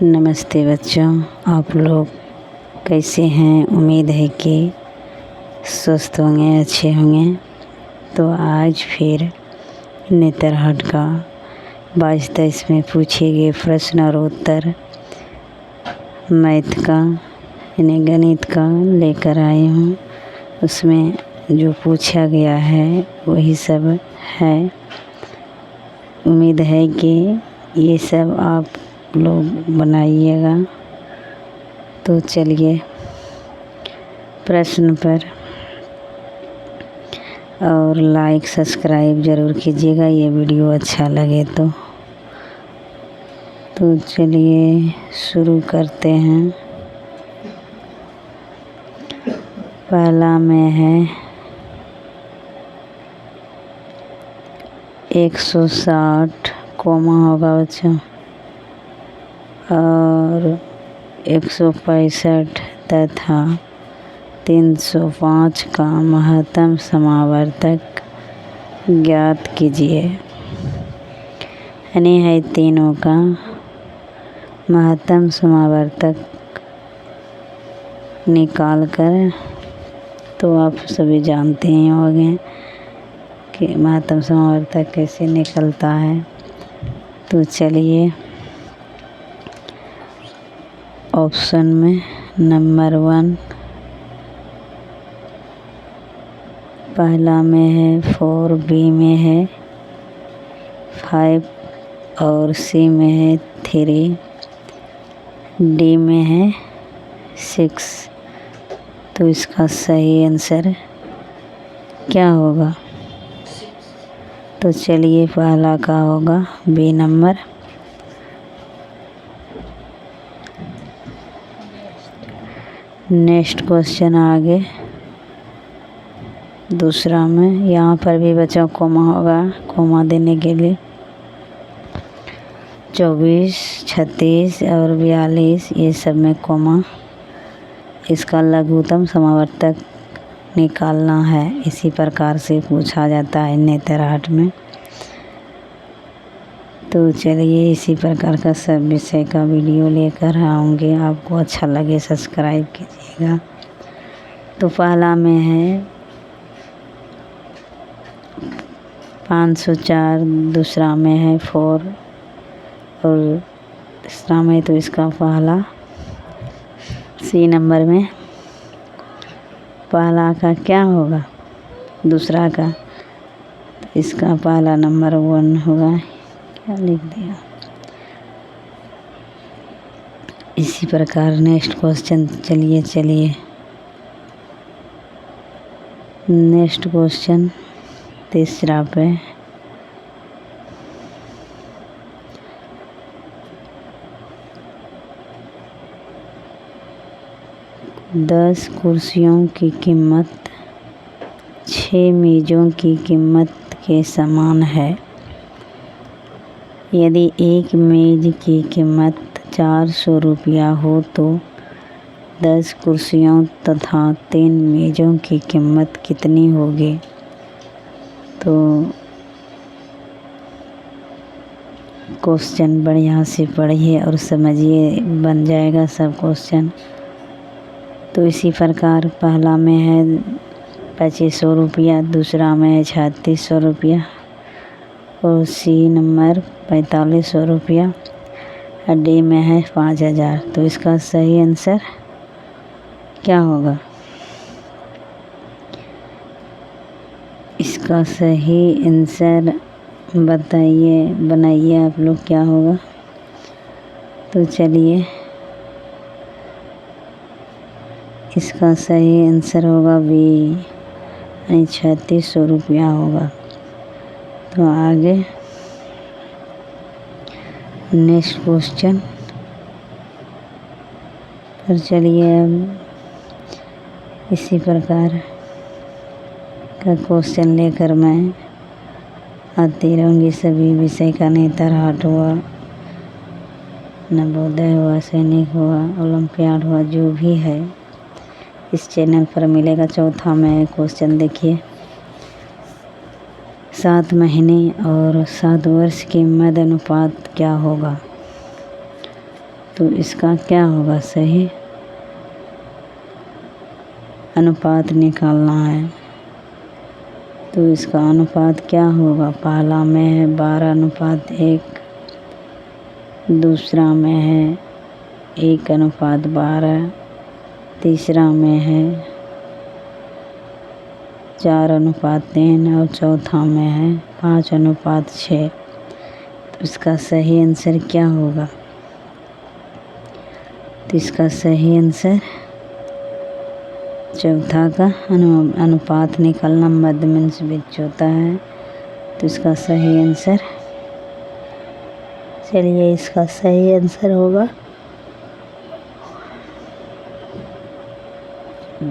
नमस्ते बच्चों, आप लोग कैसे हैं। उम्मीद है कि स्वस्थ होंगे, अच्छे होंगे। तो आज फिर नेतरहाट का 22-23 में पूछे गए प्रश्न और उत्तर मैथ का यानी गणित का लेकर आई हूँ। उसमें जो पूछा गया है वही सब है। उम्मीद है कि ये सब आप लोग बनाइएगा। तो चलिए प्रश्न पर, और लाइक सब्सक्राइब ज़रूर कीजिएगा ये वीडियो अच्छा लगे तो चलिए शुरू करते हैं। पहला में है 160 कोमा होगा बच्चों, और 165 तथा 305 का महत्तम समावर्तक ज्ञात कीजिए। यानी है तीनों का महत्तम समावर्तक निकाल कर, तो आप सभी जानते ही होंगे कि महत्तम समावर्तक कैसे निकलता है। तो चलिए ऑप्शन में नंबर 1 पहला में है 4, बी में है 5 और सी में है 3, डी में है 6। तो इसका सही आंसर क्या होगा? तो चलिए पहला का होगा बी नंबर। नेक्स्ट क्वेश्चन आगे दूसरा में, यहाँ पर भी बच्चों कोमा होगा, कोमा देने के लिए 24, 36 और 42 ये सब में कोमा। इसका लघुत्तम समावर्तक निकालना है। इसी प्रकार से पूछा जाता है नेतरहाट में। तो चलिए इसी प्रकार का सब विषय का वीडियो लेकर आऊँगी। आपको अच्छा लगे सब्सक्राइब कीजिएगा। तो पहला में है 504, दूसरा में है 4 और तीसरा में, तो इसका पहला सी नंबर में पहला का क्या होगा? दूसरा का, तो इसका पहला नंबर 1 होगा। क्या लिख दिया? इसी प्रकार नेक्स्ट क्वेश्चन। चलिए नेक्स्ट क्वेश्चन तीसरा पे, दस कुर्सियों की कीमत 6 मेज़ों की कीमत के समान है। यदि एक मेज़ की कीमत 400 रुपया हो तो 10 कुर्सियों तथा 3 मेज़ों की कीमत कितनी होगी? तो क्वेश्चन बढ़िया से पढ़िए और समझिए, बन जाएगा सब क्वेश्चन। तो इसी प्रकार पहला में है 2500 रुपया, दूसरा में है 3600 रुपया और सी नंबर 4500 रुपया और डी में है 5000। तो इसका सही आंसर क्या होगा? इसका सही आंसर बताइए, बनाइए आप लोग, क्या होगा? तो चलिए इसका सही आंसर होगा बी, यानी 3600 रुपया होगा। तो आगे नेक्स्ट क्वेश्चन पर चलिए। अब इसी प्रकार का क्वेश्चन लेकर मैं आती रहूँगी। सभी विषय का नेतरहाट हुआ, नवोदय हुआ, सैनिक हुआ, ओलंपियाड हुआ, जो भी है इस चैनल पर मिलेगा। चौथा में क्वेश्चन देखिए, 7 महीने और 7 वर्ष के मध्य अनुपात क्या होगा? तो इसका क्या होगा? सही अनुपात निकालना है। तो इसका अनुपात क्या होगा? पहला में है 12:1, दूसरा में है 1:12, तीसरा में है 4:3 और चौथा में है 5:6। तो इसका सही आंसर क्या होगा? तो इसका सही आंसर चौथा का अनुपात निकालना मध्यम से बीच होता है। तो इसका सही आंसर, चलिए इसका सही आंसर होगा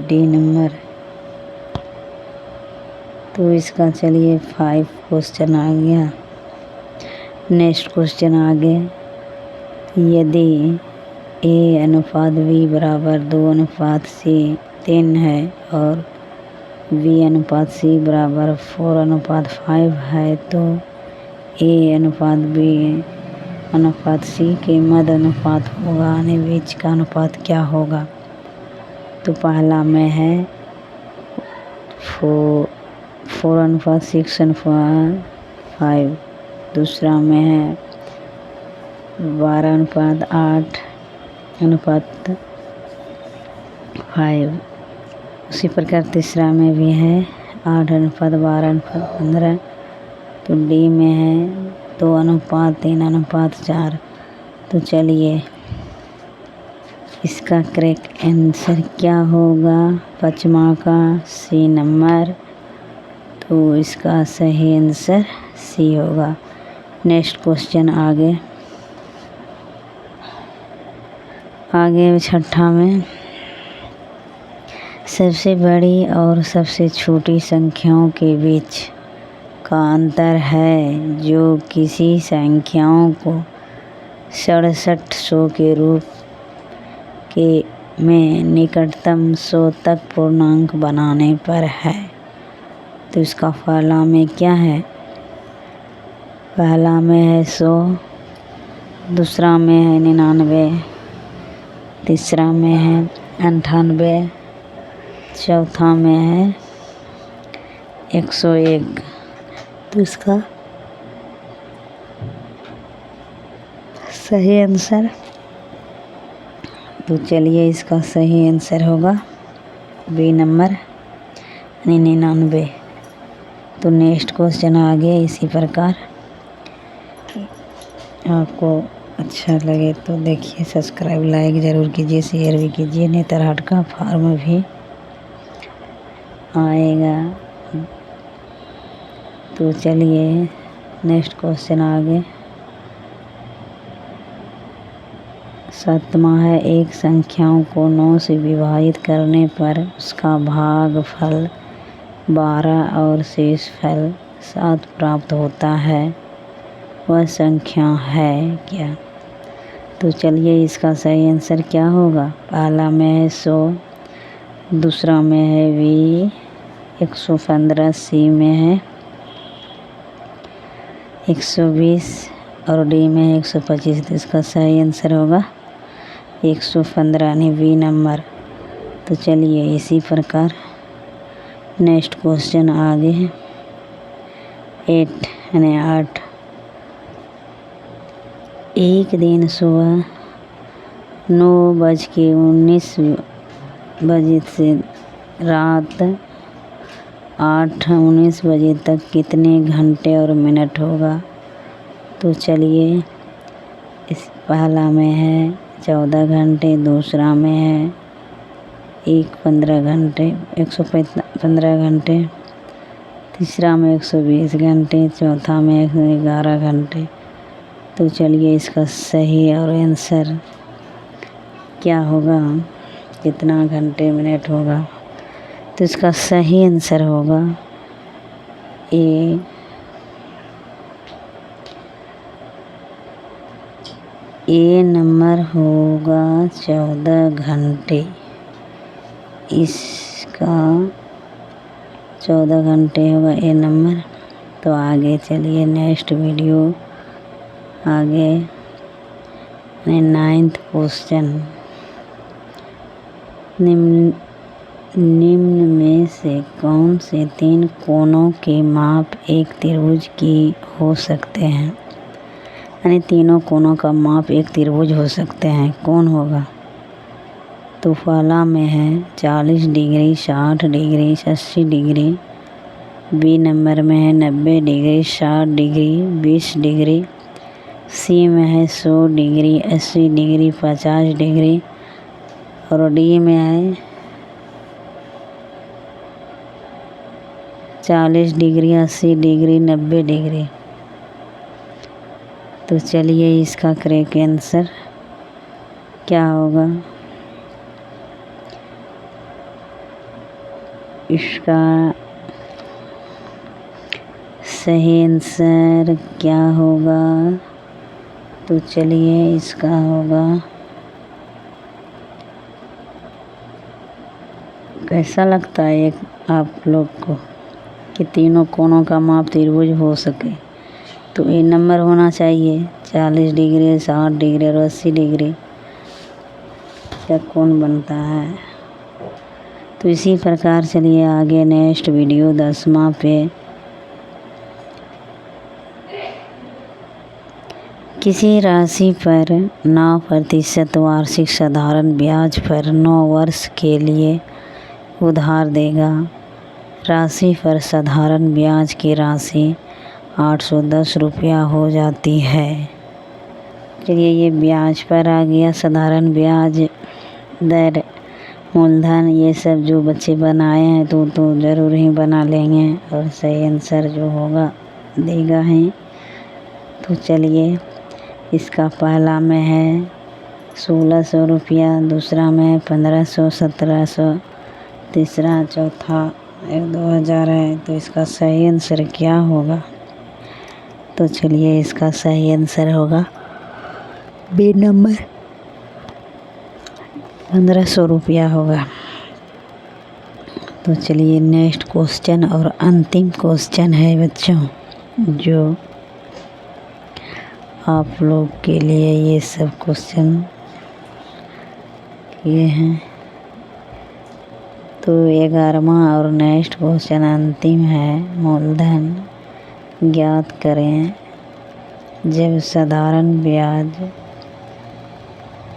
डी नंबर। तो इसका चलिए 5 क्वेश्चन आ गया। नेक्स्ट क्वेश्चन आगे, यदि A/B बराबर 2/3 है और B/C बराबर 4/5 है तो A/B/C के मध्य अनुपात होगा, यानी बीच का अनुपात क्या होगा? तो पहला में है 4/6/5, दूसरा में है 12/8/5, उसी प्रकार तीसरा में भी है 8/12/15। तो डी में है 2:3/4। तो चलिए इसका करेक्ट आंसर क्या होगा? पाँचवा का सी नंबर। तो इसका सही आंसर सी होगा। नेक्स्ट क्वेश्चन आगे छठा में, सबसे बड़ी और सबसे छोटी संख्याओं के बीच का अंतर है जो किसी संख्याओं को 6700 के रूप में निकटतम 100 तक पूर्णांक बनाने पर है। तो इसका पहला में क्या है? पहला में है 100, दूसरा में है 99, तीसरा में है 98, चौथा में है 101। तो इसका सही आंसर, तो चलिए इसका सही आंसर होगा बी नंबर 99। तो नेक्स्ट क्वेश्चन आ गया इसी प्रकार। आपको अच्छा लगे तो देखिए, सब्सक्राइब लाइक ज़रूर कीजिए, शेयर भी कीजिए। नेतरहाट का फॉर्म भी आएगा। तो चलिए नेक्स्ट क्वेश्चन आगे। सातवां है, एक संख्याओं को 9 से विभाजित करने पर उसका भागफल 12 और शेषफल 7 प्राप्त होता है, वह संख्या है क्या? तो चलिए इसका सही आंसर क्या होगा? पहला में है 100, दूसरा में है B 115, C में है 120 और D में है 125। तो इसका सही आंसर होगा 115 यानी बी नंबर। तो चलिए इसी प्रकार नेक्स्ट क्वेश्चन आगे है 8 यानी 8। एक दिन सुबह 9:19 से रात 8:19 बजे तक कितने घंटे और मिनट होगा? तो चलिए इस पहला में है 14 घंटे, दूसरा में है 115 घंटे, तीसरा में 120 घंटे, चौथा में 111 घंटे। तो चलिए इसका सही और आंसर क्या होगा? कितना घंटे मिनट होगा? तो इसका सही आंसर होगा ए नंबर होगा 14 घंटे। इसका 14 घंटे होगा ए नंबर। तो आगे चलिए नेक्स्ट वीडियो आगे 9th क्वेश्चन, निम्न में से कौन से 3 कोणों के माप एक त्रिभुज की हो सकते हैं? यानी तीनों कोणों का माप एक त्रिभुज हो सकते हैं, कौन होगा? तो पहला में है 40 degree, 60 degree, 80 degree. B number में है 90 डिग्री, 60 डिग्री, 20 डिग्री। सी में है 100 डिग्री, 80 डिग्री, 50 डिग्री। और डी में है 40 डिग्री, 80 डिग्री, 90 डिग्री। तो चलिए इसका करेक्ट आंसर क्या होगा? इसका सही आंसर क्या होगा? तो चलिए इसका होगा, कैसा लगता है एक आप लोग को कि तीनों कोणों का माप त्रिभुज हो सके? तो ए नंबर होना चाहिए 40 डिग्री, 60 डिग्री और 80 डिग्री। क्या कौन बनता है? तो इसी प्रकार चलिए आगे नेक्स्ट वीडियो 10वां पे किसी राशि पर 9% वार्षिक साधारण ब्याज पर 9 वर्ष के लिए उधार देगा। राशि पर साधारण ब्याज की राशि 810 रुपया हो जाती है। चलिए ये ब्याज पर आ गया, साधारण ब्याज दर, मूलधन, ये सब जो बच्चे बनाए हैं तो ज़रूर ही बना लेंगे और सही आंसर जो होगा देगा ही। तो चलिए इसका पहला में है 1600 रुपया, दूसरा में 1500, 1700, तीसरा, चौथा 2000 है। तो इसका सही आंसर क्या होगा? तो चलिए इसका सही आंसर होगा बी नंबर, 1500 रुपया होगा। तो चलिए नेक्स्ट क्वेश्चन और अंतिम क्वेश्चन है बच्चों, जो आप लोग के लिए ये सब क्वेश्चन किए हैं। तो 11वां और नेक्स्ट क्वेश्चन अंतिम है, मूलधन ज्ञात करें जब साधारण ब्याज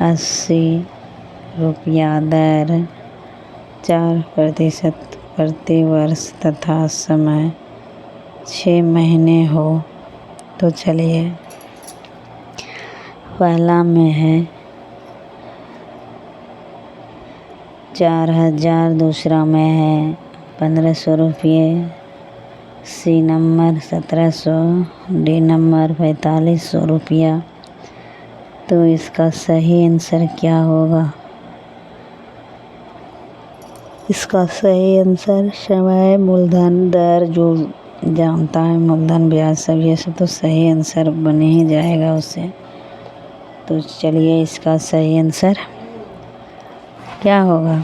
80 रुपया दर 4% प्रति वर्ष तथा समय 6 महीने हो। तो चलिए पहला में है 4000, दूसरा में है 1500 रुपये, सी नंबर 1700, डी नंबर 4500 रुपया। तो इसका सही आंसर क्या होगा? इसका सही आंसर समय, मूलधन, दर, जो जानता है मूलधन, ब्याज, सब ये सब तो सही आंसर बन ही जाएगा उससे। तो चलिए इसका सही आंसर क्या होगा?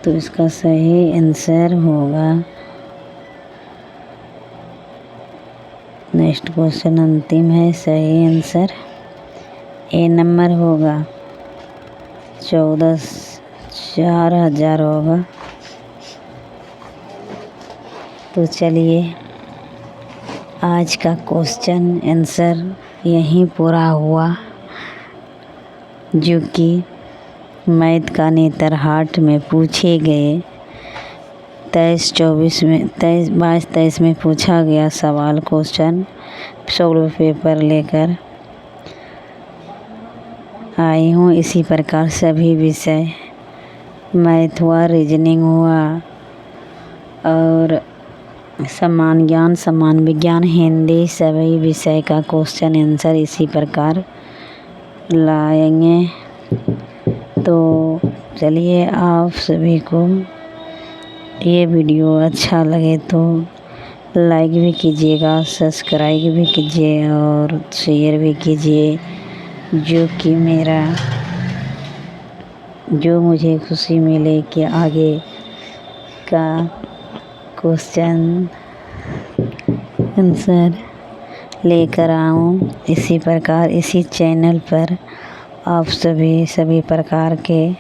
तो इसका सही आंसर होगा, नेक्स्ट क्वेश्चन अंतिम है, सही आंसर ए नंबर होगा 4000 होगा। तो चलिए आज का क्वेश्चन आंसर यहीं पूरा हुआ, जो कि मैथ का नेतरहाट में पूछे गए 22-23 में पूछा गया सवाल क्वेश्चन सॉल्व पेपर लेकर आई हूँ। इसी प्रकार सभी विषय, मैथ हुआ, रीजनिंग हुआ और समान ज्ञान, समान विज्ञान, हिंदी, सभी विषय का क्वेश्चन आंसर इसी प्रकार लाएंगे। तो चलिए आप सभी को ये वीडियो अच्छा लगे तो लाइक भी कीजिएगा, सब्सक्राइब भी कीजिए और शेयर भी कीजिए, जो मुझे खुशी मिले कि आगे का क्वेश्चन आंसर लेकर आऊँ। इसी प्रकार इसी चैनल पर आप सभी प्रकार के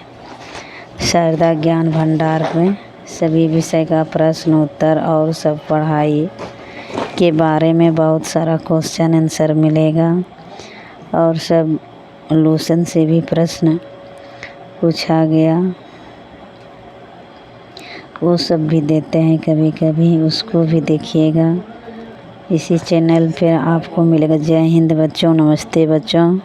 शारदा ज्ञान भंडार में सभी विषय का प्रश्न उत्तर और सब पढ़ाई के बारे में बहुत सारा क्वेश्चन आंसर मिलेगा और सब लोशन से भी प्रश्न पूछा गया, वो सब भी देते हैं कभी कभी, उसको भी देखिएगा। इसी चैनल पे आपको मिलेगा। जय हिंद बच्चों, नमस्ते बच्चों।